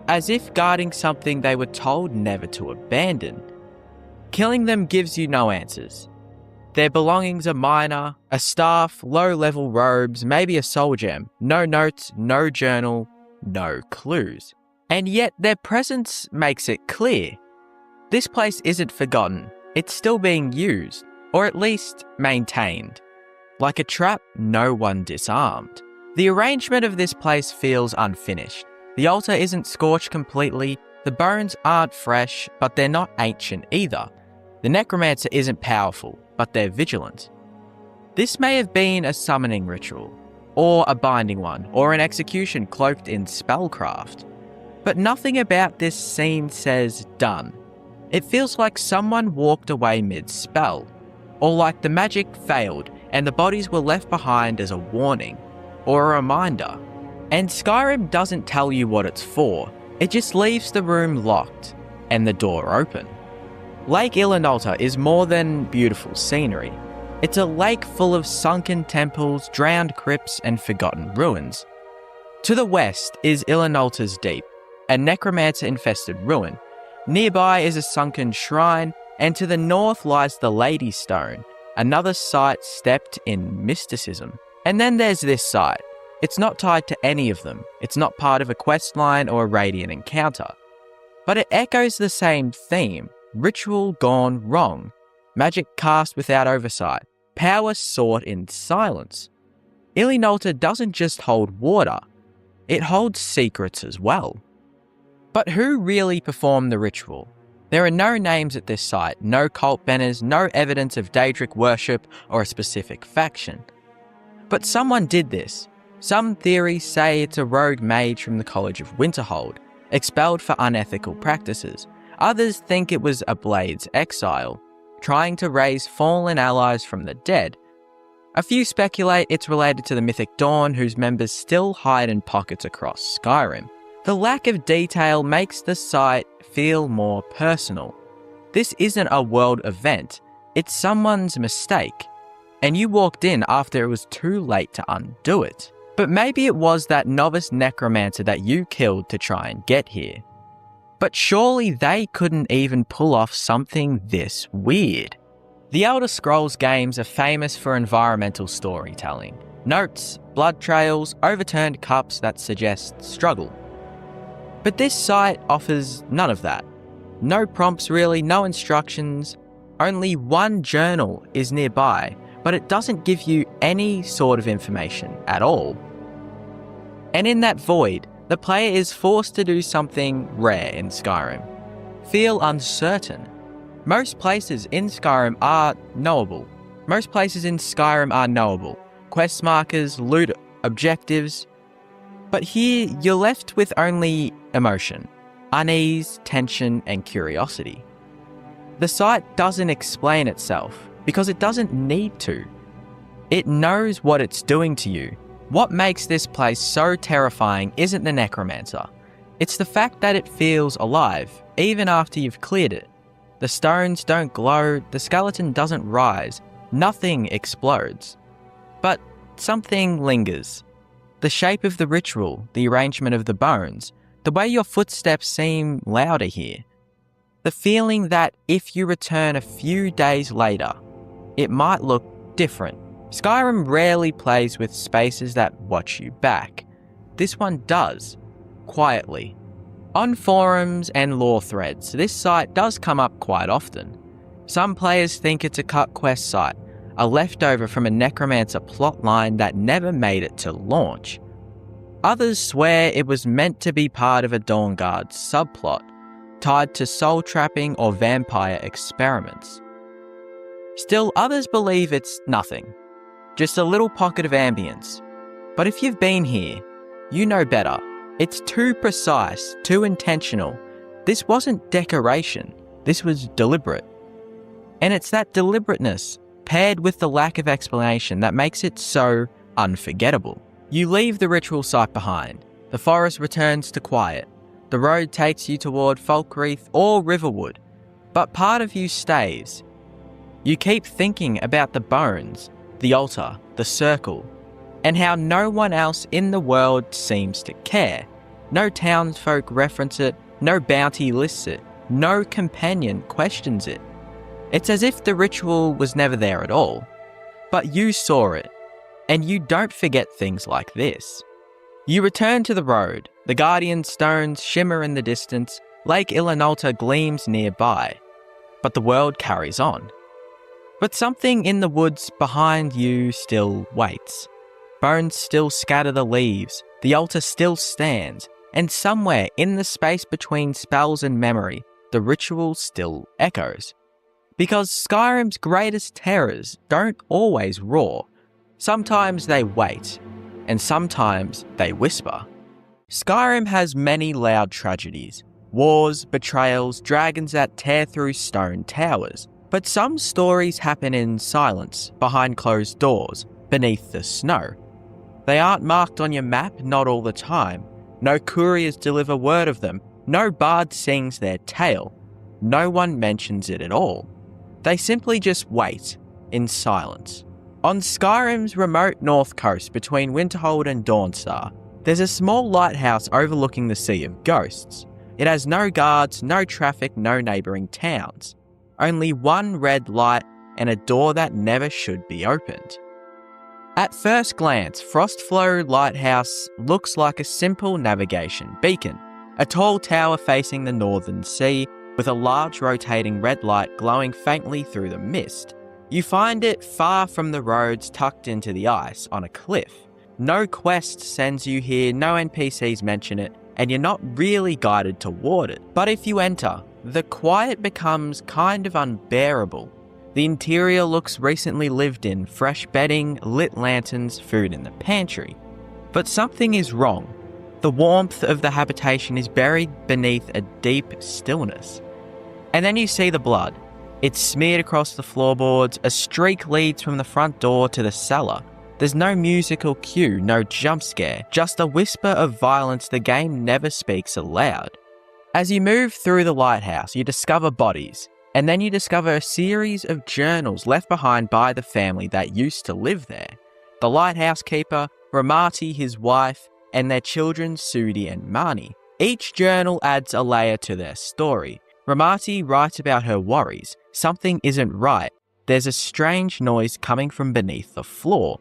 as if guarding something they were told never to abandon. Killing them gives you no answers. Their belongings are minor, a staff, low-level robes, maybe a soul gem, no notes, no journal, no clues. And yet their presence makes it clear. This place isn't forgotten, it's still being used, or at least maintained. Like a trap, no one disarmed. The arrangement of this place feels unfinished. The altar isn't scorched completely, the bones aren't fresh, but they're not ancient either. The necromancer isn't powerful, but they're vigilant. This may have been a summoning ritual, or a binding one, or an execution cloaked in spellcraft. But nothing about this scene says done. It feels like someone walked away mid-spell, or like the magic failed and the bodies were left behind as a warning, or a reminder. And Skyrim doesn't tell you what it's for, it just leaves the room locked and the door open. Lake Ilinalta is more than beautiful scenery. It's a lake full of sunken temples, drowned crypts, and forgotten ruins. To the west is Ilinalta's Deep, a necromancer-infested ruin. Nearby is a sunken shrine, and to the north lies the Lady Stone, another site steeped in mysticism. And then there's this site. It's not tied to any of them. It's not part of a quest line or a Radiant encounter. But it echoes the same theme. Ritual gone wrong. Magic cast without oversight. Power sought in silence. Ilinalta doesn't just hold water. It holds secrets as well. But who really performed the ritual? There are no names at this site, no cult banners, no evidence of Daedric worship or a specific faction. But someone did this. Some theories say it's a rogue mage from the College of Winterhold, expelled for unethical practices. Others think it was a Blade's exile, trying to raise fallen allies from the dead. A few speculate it's related to the Mythic Dawn, whose members still hide in pockets across Skyrim. The lack of detail makes the site feel more personal. This isn't a world event, it's someone's mistake. And you walked in after it was too late to undo it. But maybe it was that novice necromancer that you killed to try and get here. But surely they couldn't even pull off something this weird. The Elder Scrolls games are famous for environmental storytelling. Notes, blood trails, overturned cups that suggest struggle. But this site offers none of that. No prompts really, no instructions. Only one journal is nearby, but it doesn't give you any sort of information at all. And in that void, the player is forced to do something rare in Skyrim. Feel uncertain. Most places in Skyrim are knowable. Quest markers, loot objectives. But here, you're left with only emotion, unease, tension, and curiosity. The site doesn't explain itself, because it doesn't need to. It knows what it's doing to you. What makes this place so terrifying isn't the necromancer. It's the fact that it feels alive, even after you've cleared it. The stones don't glow, the skeleton doesn't rise, nothing explodes. But something lingers. The shape of the ritual, the arrangement of the bones, the way your footsteps seem louder here. The feeling that if you return a few days later, it might look different. Skyrim rarely plays with spaces that watch you back. This one does, quietly. On forums and lore threads, this site does come up quite often. Some players think it's a cut quest site, a leftover from a necromancer plotline that never made it to launch. Others swear it was meant to be part of a Dawnguard subplot, tied to soul trapping or vampire experiments. Still, others believe it's nothing, just a little pocket of ambience. But if you've been here, you know better. It's too precise, too intentional. This wasn't decoration, this was deliberate. And it's that deliberateness, paired with the lack of explanation, that makes it so unforgettable. You leave the ritual site behind. The forest returns to quiet. The road takes you toward Falkreath or Riverwood, but part of you stays. You keep thinking about the bones, the altar, the circle, and how no one else in the world seems to care. No townsfolk reference it, no bounty lists it, no companion questions it. It's as if the ritual was never there at all. But you saw it, and you don't forget things like this. You return to the road, the Guardian stones shimmer in the distance, Lake Ilinalta gleams nearby, but the world carries on. But something in the woods behind you still waits. Bones still scatter the leaves, the altar still stands, and somewhere in the space between spells and memory, the ritual still echoes. Because Skyrim's greatest terrors don't always roar. Sometimes they wait, and sometimes they whisper. Skyrim has many loud tragedies, wars, betrayals, dragons that tear through stone towers. But some stories happen in silence, behind closed doors, beneath the snow. They aren't marked on your map, not all the time. No couriers deliver word of them. No bard sings their tale. No one mentions it at all. They simply just wait, in silence. On Skyrim's remote north coast between Winterhold and Dawnstar, there's a small lighthouse overlooking the Sea of Ghosts. It has no guards, no traffic, no neighbouring towns. Only one red light and a door that never should be opened. At first glance, Frostflow Lighthouse looks like a simple navigation beacon, a tall tower facing the northern sea with a large rotating red light glowing faintly through the mist. You find it far from the roads, tucked into the ice on a cliff. No quest sends you here, no NPCs mention it, and you're not really guided toward it. But if you enter, the quiet becomes kind of unbearable. The interior looks recently lived in, fresh bedding, lit lanterns, food in the pantry. But something is wrong. The warmth of the habitation is buried beneath a deep stillness. And then you see the blood. It's smeared across the floorboards, a streak leads from the front door to the cellar. There's no musical cue, no jump scare, just a whisper of violence the game never speaks aloud. As you move through the lighthouse, you discover bodies, and then you discover a series of journals left behind by the family that used to live there. The lighthouse keeper, Ramati, his wife, and their children Sudi and Mani. Each journal adds a layer to their story. Ramati writes about her worries. Something isn't right. There's a strange noise coming from beneath the floor.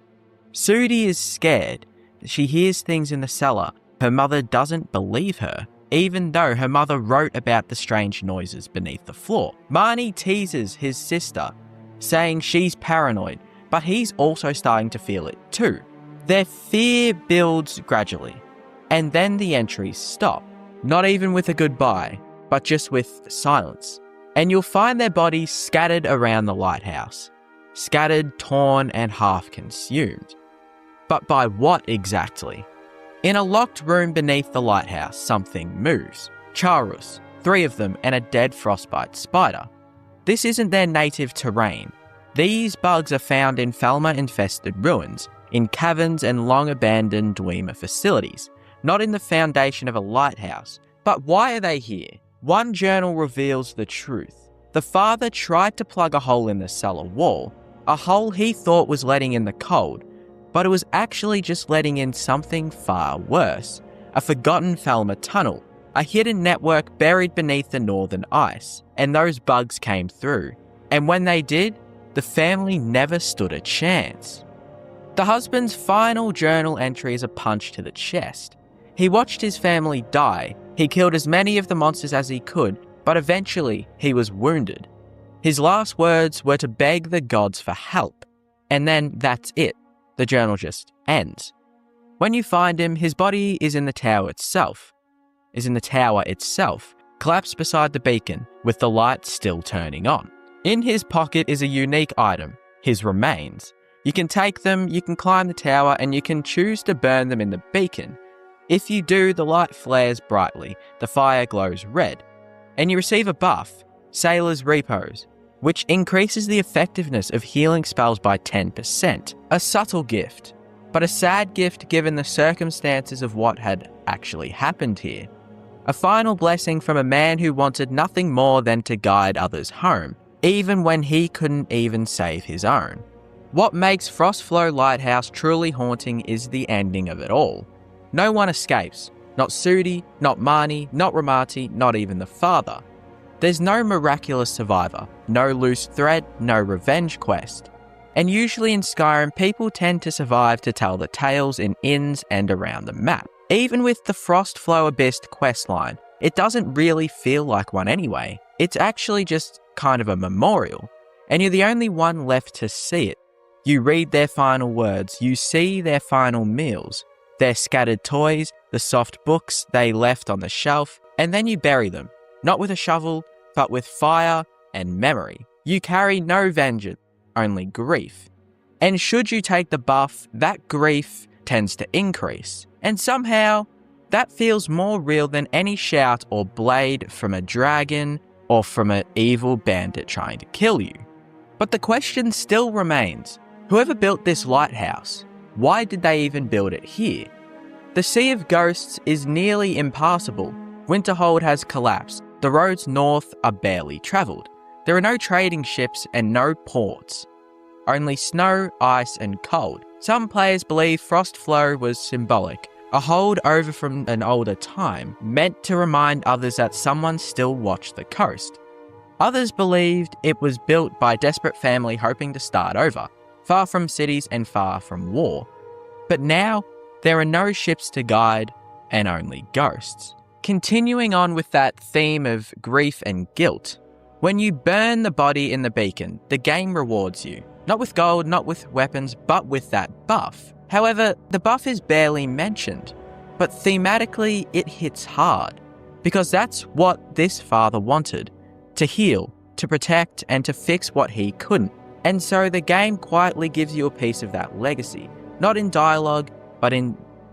Sudi is scared. She hears things in the cellar. Her mother doesn't believe her, even though her mother wrote about the strange noises beneath the floor. Mani teases his sister, saying she's paranoid, but he's also starting to feel it too. Their fear builds gradually, and then the entries stop, not even with a goodbye, but just with silence. And you'll find their bodies scattered around the lighthouse. Scattered, torn, and half consumed. But by what exactly? In a locked room beneath the lighthouse, something moves. Charus, 3 of them, and a dead frostbite spider. This isn't their native terrain. These bugs are found in Falmer-infested ruins, in caverns and long-abandoned Dwemer facilities, not in the foundation of a lighthouse. But why are they here? One journal reveals the truth. The father tried to plug a hole in the cellar wall, a hole he thought was letting in the cold, but it was actually just letting in something far worse, a forgotten Falmer tunnel, a hidden network buried beneath the northern ice, and those bugs came through. And when they did, the family never stood a chance. The husband's final journal entry is a punch to the chest. He watched his family die. He killed as many of the monsters as he could, but eventually he was wounded. His last words were to beg the gods for help. And then that's it. The journal just ends. When you find him, his body is in the tower itself, collapse beside the beacon with the light still turning on. In his pocket is a unique item, his remains. You can take them, you can climb the tower, and you can choose to burn them in the beacon. If you do, the light flares brightly, the fire glows red, and you receive a buff, Sailor's Repose, which increases the effectiveness of healing spells by 10%. A subtle gift, but a sad gift given the circumstances of what had actually happened here. A final blessing from a man who wanted nothing more than to guide others home, even when he couldn't even save his own. What makes Frostflow Lighthouse truly haunting is the ending of it all. No one escapes. Not Sudi, not Marnie, not Ramati, not even the father. There's no miraculous survivor, no loose thread, no revenge quest. And usually in Skyrim, people tend to survive to tell the tales in inns and around the map. Even with the Frostflow Abyss questline, it doesn't really feel like one anyway. It's actually just kind of a memorial, and you're the only one left to see it. You read their final words, you see their final meals, their scattered toys, the soft books they left on the shelf, and then you bury them, not with a shovel, but with fire and memory. You carry no vengeance, only grief. And should you take the buff, that grief tends to increase. And somehow, that feels more real than any shout or blade from a dragon or from an evil bandit trying to kill you. But the question still remains, whoever built this lighthouse, why did they even build it here? The Sea of Ghosts is nearly impassable. Winterhold has collapsed. The roads north are barely travelled. There are no trading ships and no ports. Only snow, ice and cold. Some players believe Frostflow was symbolic, a holdover from an older time, meant to remind others that someone still watched the coast. Others believed it was built by a desperate family hoping to start over, far from cities and far from war. But now, there are no ships to guide and only ghosts. Continuing on with that theme of grief and guilt, when you burn the body in the beacon, the game rewards you. Not with gold, not with weapons, but with that buff. However, the buff is barely mentioned, but thematically it hits hard, because that's what this father wanted, to heal, to protect, and to fix what he couldn't. And so the game quietly gives you a piece of that legacy, not in dialogue, but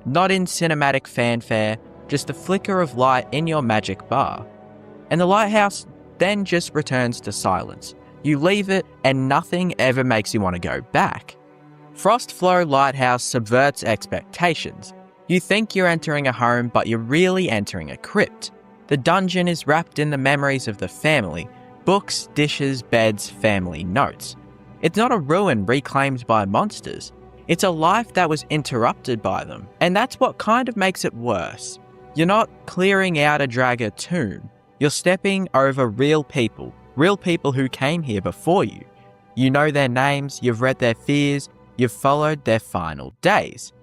not in cinematic fanfare, just a flicker of light in your magic bar. And the lighthouse then just returns to silence. You leave it and nothing ever makes you want to go back. Frostflow Lighthouse subverts expectations. You think you're entering a home, but you're really entering a crypt. The dungeon is wrapped in the memories of the family, books, dishes, beds, family notes. It's not a ruin reclaimed by monsters. It's a life that was interrupted by them. And that's what kind of makes it worse. You're not clearing out a Draga tomb. You're stepping over real people who came here before you. You know their names, you've read their fears, you've followed their final days.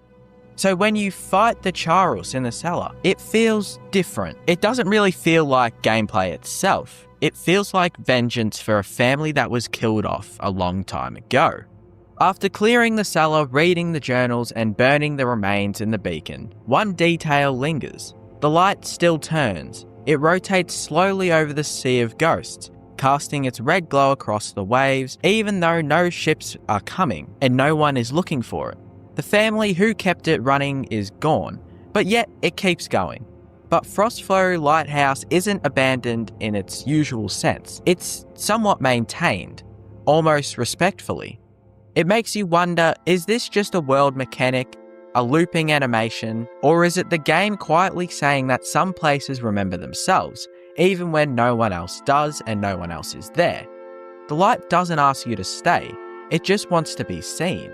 So when you fight the Charus in the cellar, it feels different. It doesn't really feel like gameplay itself. It feels like vengeance for a family that was killed off a long time ago. After clearing the cellar, reading the journals, and burning the remains in the beacon, one detail lingers. The light still turns. It rotates slowly over the Sea of Ghosts, casting its red glow across the waves, even though no ships are coming and no one is looking for it. The family who kept it running is gone, but yet it keeps going. But Frostflow Lighthouse isn't abandoned in its usual sense. It's somewhat maintained, almost respectfully. It makes you wonder, is this just a world mechanic, a looping animation, or is it the game quietly saying that some places remember themselves, even when no one else does and no one else is there? The light doesn't ask you to stay, it just wants to be seen.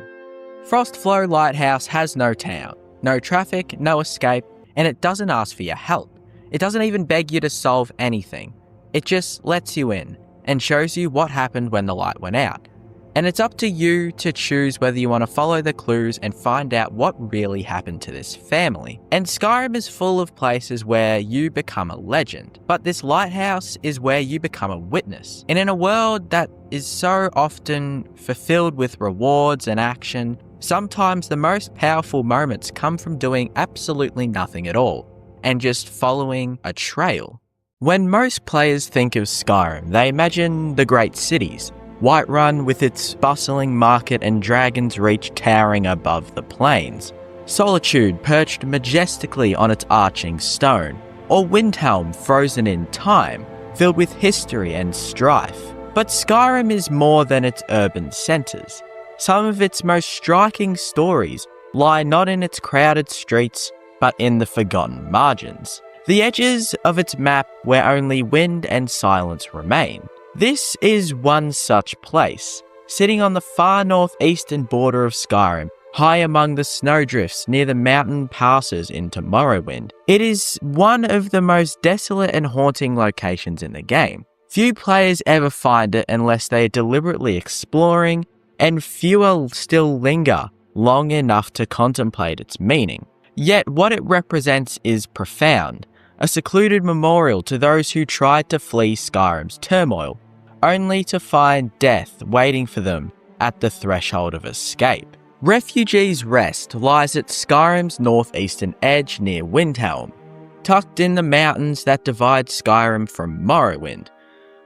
Frostflow Lighthouse has no town, no traffic, no escape, and it doesn't ask for your help. It doesn't even beg you to solve anything. It just lets you in and shows you what happened when the light went out. And it's up to you to choose whether you want to follow the clues and find out what really happened to this family. And Skyrim is full of places where you become a legend, but this lighthouse is where you become a witness. And in a world that is so often fulfilled with rewards and action, sometimes the most powerful moments come from doing absolutely nothing at all and just following a trail. When most players think of Skyrim, they imagine the great cities, Whiterun with its bustling market and Dragon's Reach towering above the plains, Solitude perched majestically on its arching stone, or Windhelm frozen in time, filled with history and strife. But Skyrim is more than its urban centres. Some of its most striking stories lie not in its crowded streets, but in the forgotten margins, the edges of its map where only wind and silence remain. This is one such place, sitting on the far northeastern border of Skyrim, high among the snowdrifts near the mountain passes into Morrowind. It is one of the most desolate and haunting locations in the game. Few players ever find it unless they are deliberately exploring, and fewer still linger long enough to contemplate its meaning. Yet what it represents is profound, a secluded memorial to those who tried to flee Skyrim's turmoil, only to find death waiting for them at the threshold of escape. Refugees' Rest lies at Skyrim's northeastern edge near Windhelm, tucked in the mountains that divide Skyrim from Morrowind.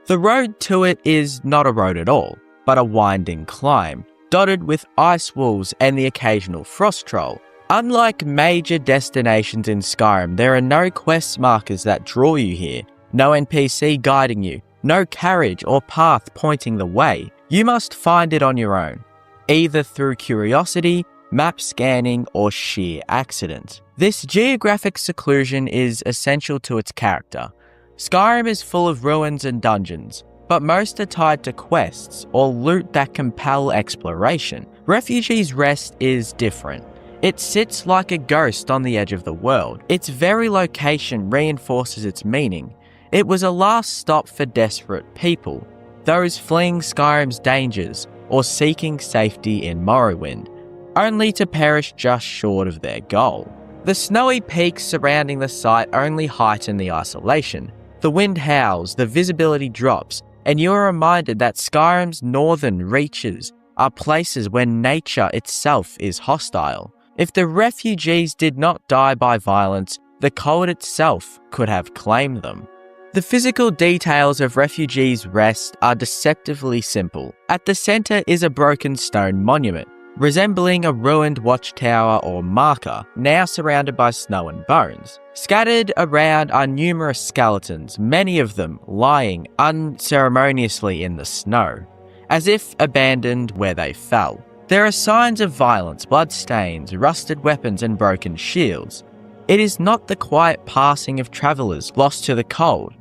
The road to it is not a road at all, but a winding climb, dotted with ice walls and the occasional frost troll. Unlike major destinations in Skyrim, there are no quest markers that draw you here, no NPC guiding you, no carriage or path pointing the way. You must find it on your own, either through curiosity, map scanning, or sheer accident. This geographic seclusion is essential to its character. Skyrim is full of ruins and dungeons, but most are tied to quests or loot that compel exploration. Refugees' Rest is different. It sits like a ghost on the edge of the world. Its very location reinforces its meaning. It was a last stop for desperate people, those fleeing Skyrim's dangers or seeking safety in Morrowind, only to perish just short of their goal. The snowy peaks surrounding the site only heighten the isolation. The wind howls, the visibility drops, and you are reminded that Skyrim's northern reaches are places where nature itself is hostile. If the refugees did not die by violence, the cold itself could have claimed them. The physical details of Refugees' Rest are deceptively simple. At the centre is a broken stone monument, resembling a ruined watchtower or marker, now surrounded by snow and bones. Scattered around are numerous skeletons, many of them lying unceremoniously in the snow, as if abandoned where they fell. There are signs of violence, bloodstains, rusted weapons, and broken shields. It is not the quiet passing of travellers lost to the cold,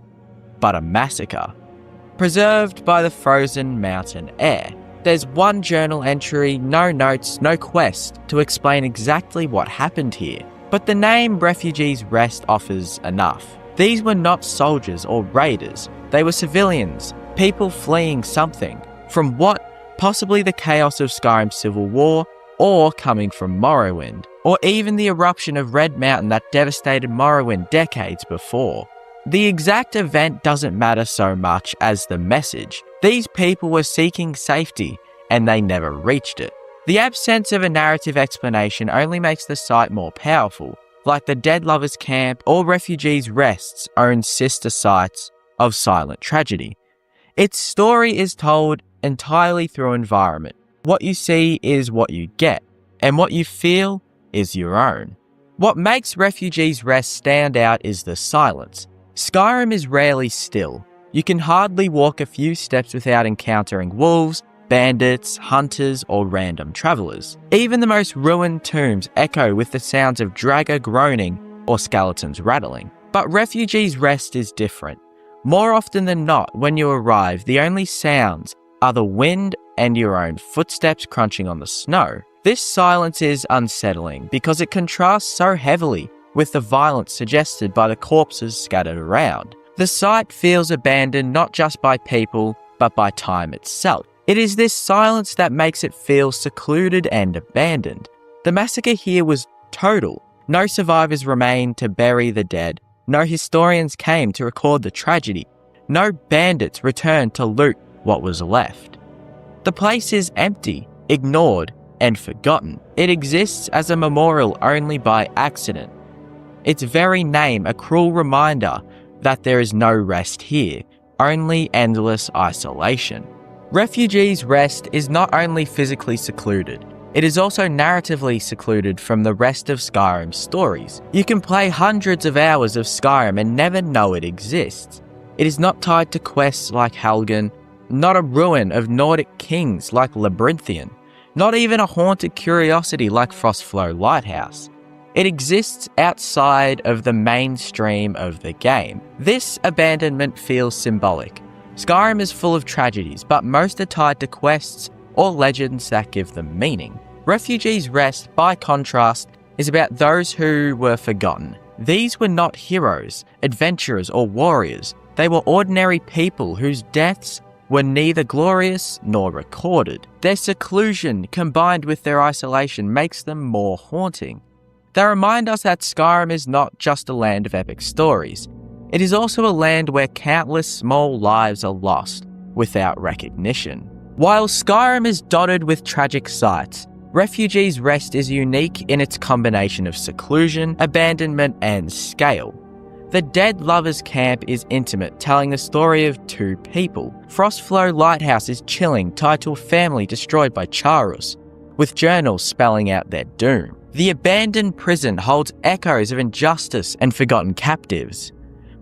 but a massacre, preserved by the frozen mountain air. There's one journal entry, no notes, no quest to explain exactly what happened here, but the name Refugees' Rest offers enough. These were not soldiers or raiders, they were civilians, people fleeing something. From what? Possibly the chaos of Skyrim's civil war, or coming from Morrowind, or even the eruption of Red Mountain that devastated Morrowind decades before. The exact event doesn't matter so much as the message. These people were seeking safety, and they never reached it. The absence of a narrative explanation only makes the site more powerful, like the Dead Lovers Camp or Refugees' Rest's own sister sites of Silent Tragedy. Its story is told entirely through environment. What you see is what you get, and what you feel is your own. What makes Refugees' Rest stand out is the silence. Skyrim is rarely still. You can hardly walk a few steps without encountering wolves, bandits, hunters, or random travellers. Even the most ruined tombs echo with the sounds of Draga groaning or skeletons rattling. But Refugees' Rest is different. More often than not, when you arrive, the only sounds are the wind and your own footsteps crunching on the snow. This silence is unsettling because it contrasts so heavily with the violence suggested by the corpses scattered around. The site feels abandoned not just by people, but by time itself. It is this silence that makes it feel secluded and abandoned. The massacre here was total. No survivors remained to bury the dead. No historians came to record the tragedy. No bandits returned to loot what was left. The place is empty, ignored, and forgotten. It exists as a memorial only by accident. Its very name, a cruel reminder that there is no rest here, only endless isolation. Refugees' Rest is not only physically secluded, it is also narratively secluded from the rest of Skyrim's stories. You can play hundreds of hours of Skyrim and never know it exists. It is not tied to quests like Helgen, not a ruin of Nordic kings like Labyrinthian, not even a haunted curiosity like Frostflow Lighthouse. It exists outside of the mainstream of the game. This abandonment feels symbolic. Skyrim is full of tragedies, but most are tied to quests or legends that give them meaning. Refugees' Rest, by contrast, is about those who were forgotten. These were not heroes, adventurers, or warriors. They were ordinary people whose deaths were neither glorious nor recorded. Their seclusion, combined with their isolation, makes them more haunting. They remind us that Skyrim is not just a land of epic stories. It is also a land where countless small lives are lost without recognition. While Skyrim is dotted with tragic sights, Refugees' Rest is unique in its combination of seclusion, abandonment, and scale. The Dead Lovers Camp is intimate, telling the story of two people. Frostflow Lighthouse is chilling, tied to a family destroyed by Charus, with journals spelling out their doom. The abandoned prison holds echoes of injustice and forgotten captives.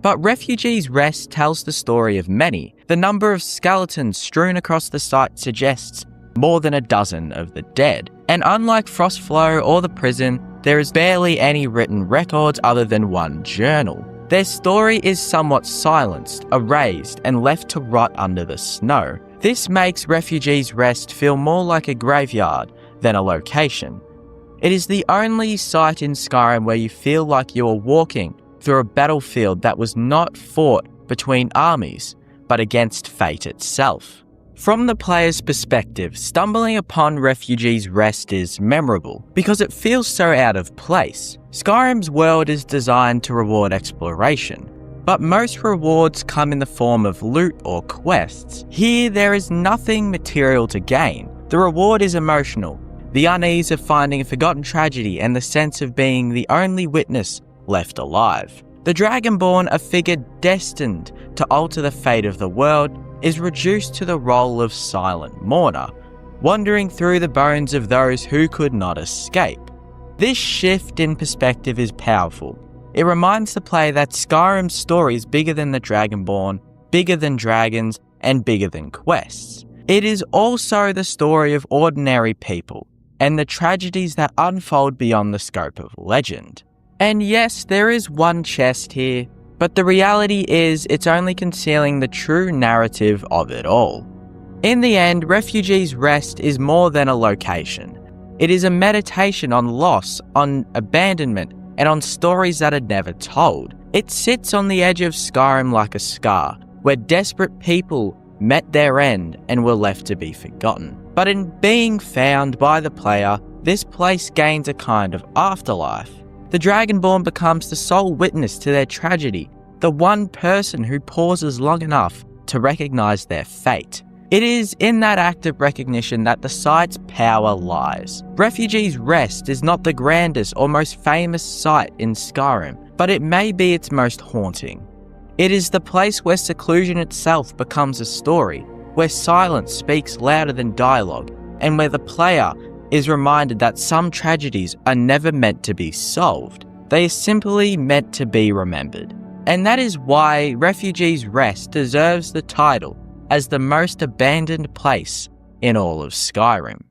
But Refugees' Rest tells the story of many. The number of skeletons strewn across the site suggests more than a dozen of the dead. And unlike Frostflow or the prison, there is barely any written records other than one journal. Their story is somewhat silenced, erased, and left to rot under the snow. This makes Refugees' Rest feel more like a graveyard than a location. It is the only site in Skyrim where you feel like you are walking through a battlefield that was not fought between armies, but against fate itself. From the player's perspective, stumbling upon Refugees' Rest is memorable because it feels so out of place. Skyrim's world is designed to reward exploration, but most rewards come in the form of loot or quests. Here, there is nothing material to gain. The reward is emotional, the unease of finding a forgotten tragedy and the sense of being the only witness left alive. The Dragonborn, a figure destined to alter the fate of the world, is reduced to the role of silent mourner, wandering through the bones of those who could not escape. This shift in perspective is powerful. It reminds the player that Skyrim's story is bigger than the Dragonborn, bigger than dragons, and bigger than quests. It is also the story of ordinary people, and the tragedies that unfold beyond the scope of legend. And yes, there is one chest here, but the reality is it's only concealing the true narrative of it all. In the end, Refugees' Rest is more than a location. It is a meditation on loss, on abandonment, and on stories that are never told. It sits on the edge of Skyrim like a scar, where desperate people met their end and were left to be forgotten. But in being found by the player, this place gains a kind of afterlife. The Dragonborn becomes the sole witness to their tragedy, the one person who pauses long enough to recognize their fate. It is in that act of recognition that the site's power lies. Refugees' Rest is not the grandest or most famous site in Skyrim, but it may be its most haunting. It is the place where seclusion itself becomes a story, where silence speaks louder than dialogue, and where the player is reminded that some tragedies are never meant to be solved. They are simply meant to be remembered. And that is why Refugees' Rest deserves the title as the most abandoned place in all of Skyrim.